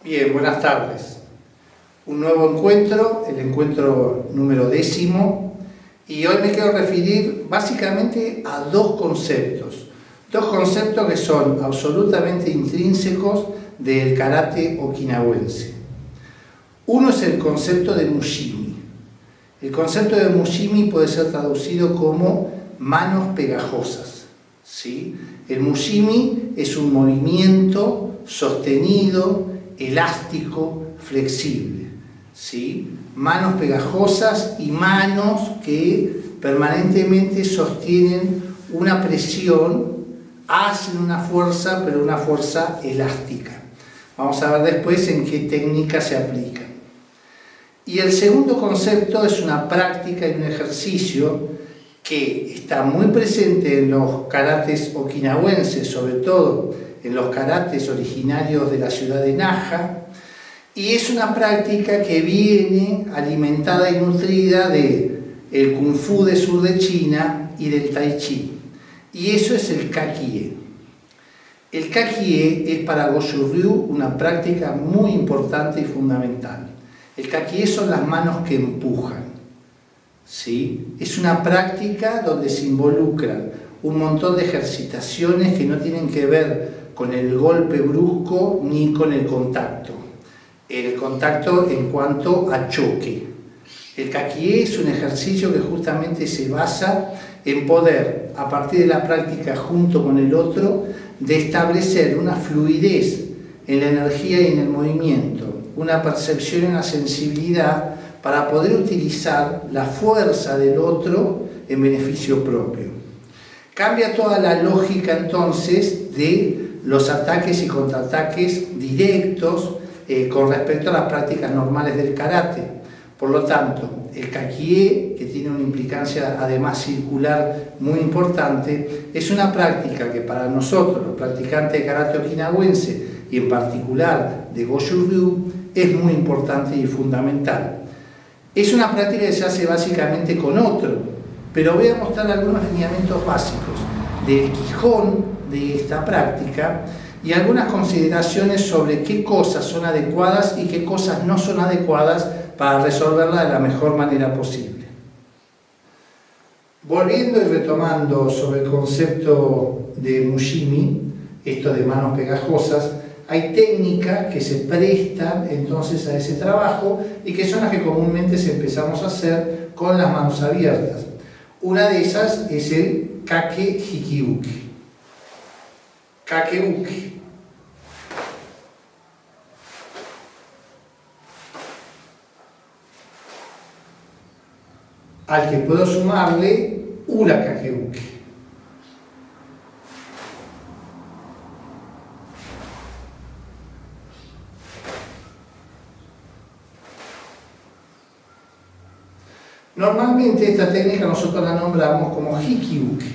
Bien, buenas tardes. Un nuevo encuentro, el encuentro número 10, y hoy me quiero referir básicamente a dos conceptos que son absolutamente intrínsecos del karate okinawense. Uno es el concepto de mushimi. El concepto de mushimi puede ser traducido como manos pegajosas, ¿sí? El mushimi es un movimiento sostenido, elástico, flexible, ¿sí? Manos pegajosas y manos que permanentemente sostienen una presión, hacen una fuerza, pero una fuerza elástica. Vamos a ver después en qué técnica se aplica. Y el segundo concepto es una práctica y un ejercicio que está muy presente en los karates okinawenses, sobre todo en los karates originarios de la ciudad de Naha, y es una práctica que viene alimentada y nutrida del Kung Fu del sur de China y del Tai Chi, y eso es el Kakie. El Kakie es para Goshu Ryu una práctica muy importante y fundamental. El Kakie son las manos que empujan, ¿sí? Es una práctica donde se involucran un montón de ejercitaciones que no tienen que ver con el golpe brusco ni con el contacto. El contacto en cuanto a choque. El Kakie es un ejercicio que justamente se basa en poder, a partir de la práctica junto con el otro, de establecer una fluidez en la energía y en el movimiento, una percepción y una sensibilidad para poder utilizar la fuerza del otro en beneficio propio. Cambia toda la lógica entonces de los ataques y contraataques directos con respecto a las prácticas normales del karate. Por lo tanto, el Kakie, que tiene una implicancia además circular muy importante, es una práctica que para nosotros, los practicantes de karate okinawense y en particular de Goshu Ryu, es muy importante y fundamental. Es una práctica que se hace básicamente con otro, pero voy a mostrar algunos lineamientos básicos del Quijón de esta práctica y algunas consideraciones sobre qué cosas son adecuadas y qué cosas no son adecuadas para resolverla de la mejor manera posible. Volviendo y retomando sobre el concepto de mushimi, esto de manos pegajosas, hay técnicas que se prestan entonces a ese trabajo y que son las que comúnmente empezamos a hacer con las manos abiertas. Una de esas es el Kake Hikiuke. Kakeuke. Al que puedo sumarle Ura Kakeuke. Normalmente esta técnica nosotros la nombramos como Hikiuke,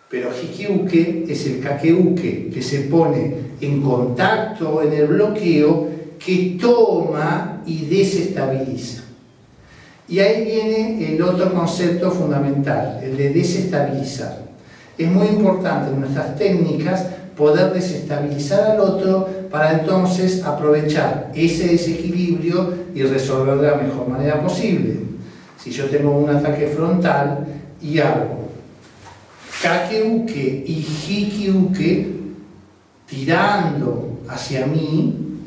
pero Hikiuke es el Kakeuke que se pone en contacto, en el bloqueo, que toma y desestabiliza. Y ahí viene el otro concepto fundamental, el de desestabilizar. Es muy importante en nuestras técnicas poder desestabilizar al otro para entonces aprovechar ese desequilibrio y resolverlo de la mejor manera posible. Si yo tengo un ataque frontal y hago Kakeuke y Hikiuke tirando hacia mí,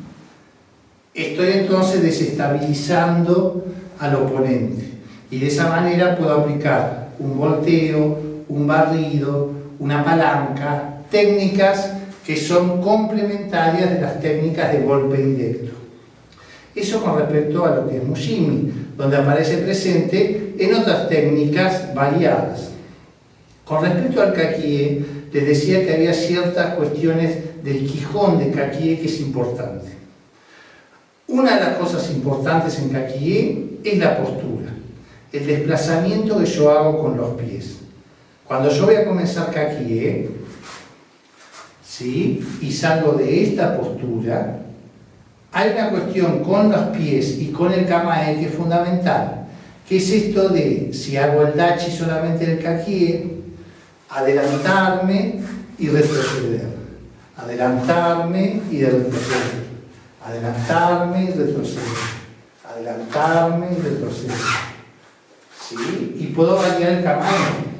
estoy entonces desestabilizando al oponente y de esa manera puedo aplicar un volteo, un barrido, una palanca, técnicas que son complementarias de las técnicas de golpe directo. Eso con respecto a lo que es mushimi, donde aparece presente en otras técnicas variadas. Con respecto al Kakie, les decía que había ciertas cuestiones del Quijón de Kakie que es importante. Una de las cosas importantes en Kakie es la postura, el desplazamiento que yo hago con los pies. Cuando yo voy a comenzar Kakie, ¿sí? Y salgo de esta postura, hay una cuestión con los pies y con el Kamae que es fundamental, que es esto de, si hago el Dachi solamente en el Kakie, adelantarme y retroceder, adelantarme y retroceder, adelantarme y retroceder, adelantarme y retroceder. ¿Sí? Y puedo variar el tamaño,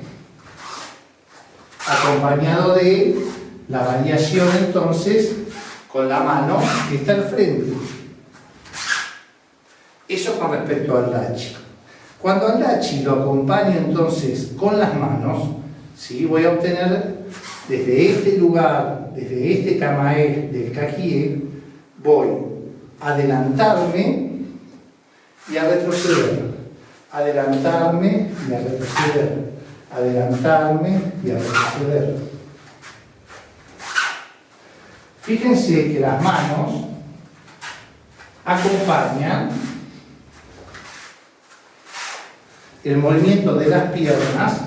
acompañado de la variación entonces con la mano que está al frente. Eso con respecto al lachi. Cuando al lachi lo acompaño entonces con las manos, ¿sí? Voy a obtener desde este lugar, desde este kamae del kakie, voy a adelantarme y a retroceder, adelantarme y a retroceder, adelantarme y a retroceder. Fíjense que las manos acompañan el movimiento de las piernas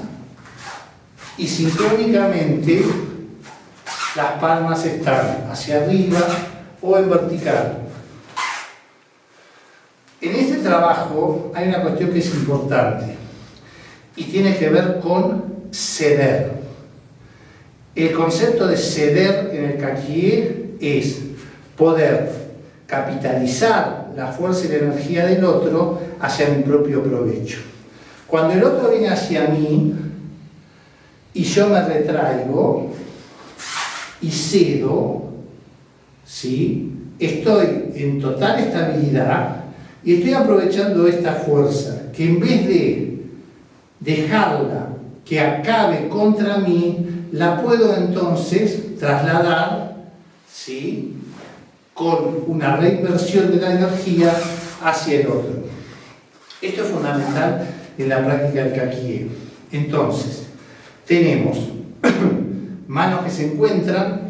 y sincrónicamente las palmas están hacia arriba o en vertical. En este trabajo hay una cuestión que es importante y tiene que ver con ceder. El concepto de ceder en el kakie es poder capitalizar la fuerza y la energía del otro hacia mi propio provecho. Cuando el otro viene hacia mí y yo me retraigo y cedo, ¿sí? Estoy en total estabilidad y estoy aprovechando esta fuerza que en vez de dejarla que acabe contra mí, la puedo entonces trasladar, ¿sí? Con una reinversión de la energía hacia el otro. Esto es fundamental en la práctica del kakie. Entonces, tenemos manos que se encuentran,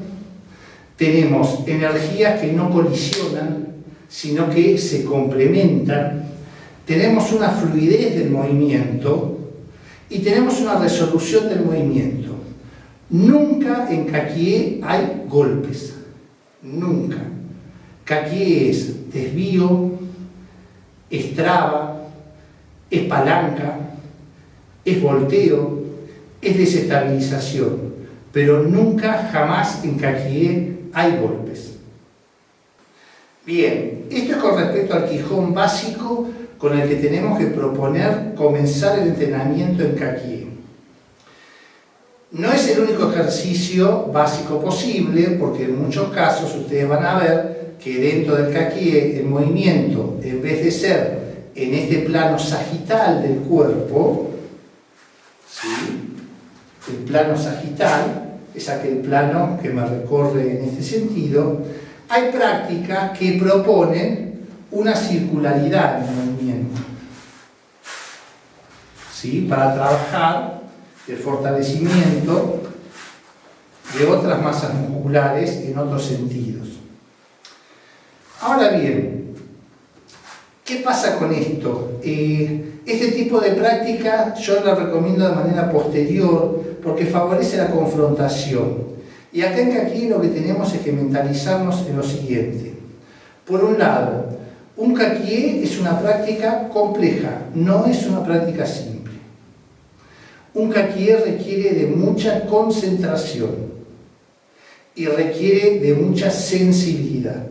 tenemos energías que no colisionan, sino que se complementan, tenemos una fluidez del movimiento y tenemos una resolución del movimiento. Nunca en kakie hay golpes, nunca. Kakie es desvío, es traba, es palanca, es volteo, es desestabilización, pero nunca, jamás en kakie hay golpes. Bien, esto es con respecto al Quijón básico con el que tenemos que proponer comenzar el entrenamiento en kakie. No es el único ejercicio básico posible, porque en muchos casos ustedes van a ver que dentro del kakie el movimiento, en vez de ser en este plano sagital del cuerpo, ¿sí? El plano sagital es aquel plano que me recorre en este sentido. Hay prácticas que proponen una circularidad en el movimiento, ¿sí? Para trabajar el fortalecimiento de otras masas musculares en otros sentidos. Ahora bien, ¿qué pasa con esto? Este tipo de práctica yo la recomiendo de manera posterior porque favorece la confrontación. Y acá en kakie lo que tenemos es que mentalizarnos en lo siguiente. Por un lado, un kakie es una práctica compleja, no es una práctica simple. Un kakie requiere de mucha concentración y requiere de mucha sensibilidad.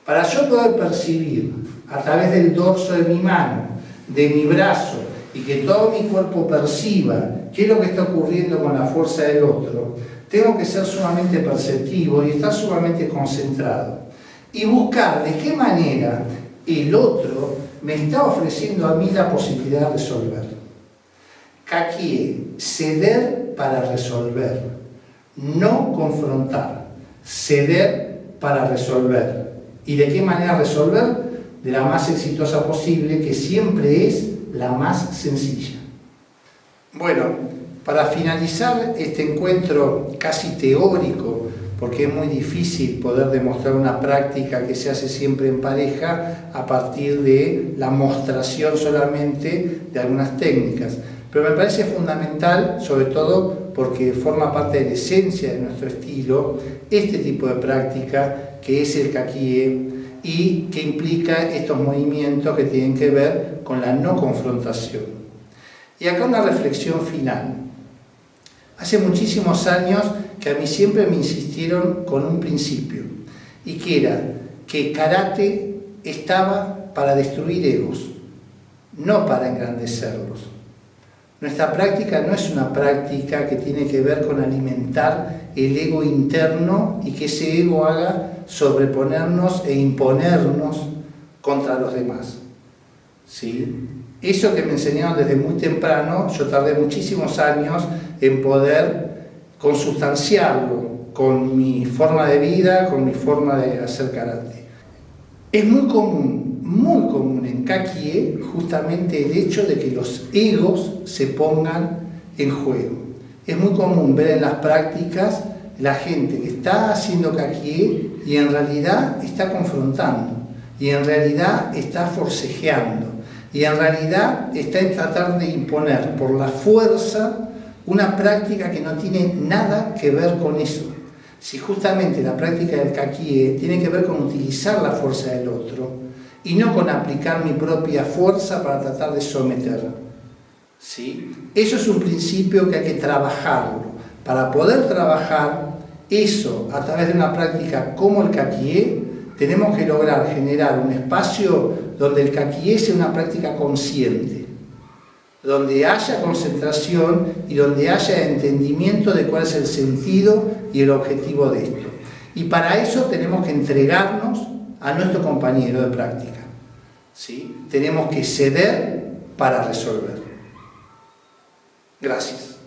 Para yo poder percibir a través del dorso de mi mano, de mi brazo, y que todo mi cuerpo perciba qué es lo que está ocurriendo con la fuerza del otro, tengo que ser sumamente perceptivo y estar sumamente concentrado. Y buscar de qué manera el otro me está ofreciendo a mí la posibilidad de resolver. Kakie, ceder para resolver, no confrontar, ceder para resolver. ¿Y de qué manera resolver? De la más exitosa posible, que siempre es la más sencilla. Bueno, para finalizar este encuentro casi teórico, porque es muy difícil poder demostrar una práctica que se hace siempre en pareja a partir de la mostración solamente de algunas técnicas, pero me parece fundamental, sobre todo porque forma parte de la esencia de nuestro estilo, este tipo de práctica que es el kakie y que implica estos movimientos que tienen que ver con la no confrontación. Y acá una reflexión final. Hace muchísimos años que a mí siempre me insistieron con un principio, y que era que karate estaba para destruir egos, no para engrandecerlos. Nuestra práctica no es una práctica que tiene que ver con alimentar el ego interno y que ese ego haga sobreponernos e imponernos contra los demás. ¿Sí? Eso que me enseñaron desde muy temprano, yo tardé muchísimos años en poder consustanciarlo con mi forma de vida, con mi forma de hacer karate. Es muy común en Kakie justamente el hecho de que los egos se pongan en juego. Es muy común ver en las prácticas la gente que está haciendo Kakie y en realidad está confrontando, y en realidad está forcejeando, y en realidad está en tratar de imponer por la fuerza una práctica que no tiene nada que ver con eso. Si justamente la práctica del Kakie tiene que ver con utilizar la fuerza del otro y no con aplicar mi propia fuerza para tratar de someter. ¿Sí? Eso es un principio que hay que trabajarlo. Para poder trabajar eso a través de una práctica como el Kakie, tenemos que lograr generar un espacio donde el Kakie sea una práctica consciente, donde haya concentración y donde haya entendimiento de cuál es el sentido y el objetivo de esto. Y para eso tenemos que entregarnos a nuestro compañero de práctica. ¿Sí? Tenemos que ceder para resolver. Gracias.